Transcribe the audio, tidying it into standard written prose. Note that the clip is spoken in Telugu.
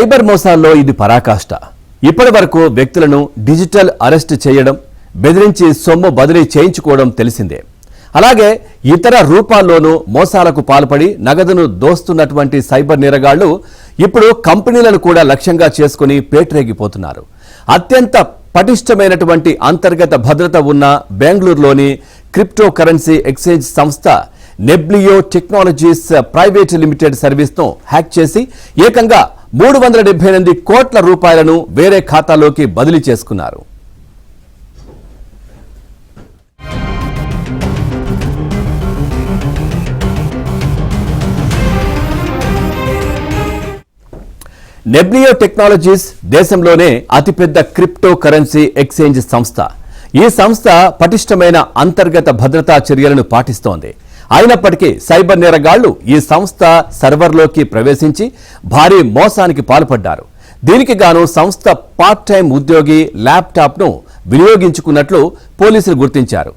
సైబర్ మోసాల్లో ఇది పరాకాష్ట. ఇప్పటి వరకు వ్యక్తులను డిజిటల్ అరెస్ట్ చేయడం, బెదిరించి సొమ్ము బదిలీ చేయించుకోవడం తెలిసిందే. అలాగే ఇతర రూపాల్లోనూ మోసాలకు పాల్పడి నగదును దోస్తున్నటువంటి సైబర్ నేరగాళ్లు ఇప్పుడు కంపెనీలను కూడా లక్ష్యంగా చేసుకుని పేటరేగిపోతున్నారు. అత్యంత పటిష్టమైనటువంటి అంతర్గత భద్రత ఉన్న బెంగళూరులోని క్రిప్టో కరెన్సీ ఎక్స్చేంజ్ సంస్థ నెబ్లియో టెక్నాలజీస్ ప్రైవేట్ లిమిటెడ్ సర్వీస్ను హ్యాక్ చేసి ఏకంగా 378 కోట్ల రూపాయలను వేరే ఖాతాలోకి బదిలీ చేసుకున్నారు. నెబ్లియో టెక్నాలజీస్ దేశంలోనే అతిపెద్ద క్రిప్టో కరెన్సీ ఎక్స్చేంజ్ సంస్థ. ఈ సంస్థ పటిష్టమైన అంతర్గత భద్రతా చర్యలను పాటిస్తోంది. అయినప్పటికీ సైబర్ నేరగాళ్లు ఈ సంస్థ సర్వర్లోకి ప్రవేశించి భారీ మోసానికి పాల్పడ్డారు. దీనికి గాను సంస్థ పార్ట్ టైం ఉద్యోగి ల్యాప్టాప్ను వినియోగించుకున్నట్లు పోలీసులు గుర్తించారు.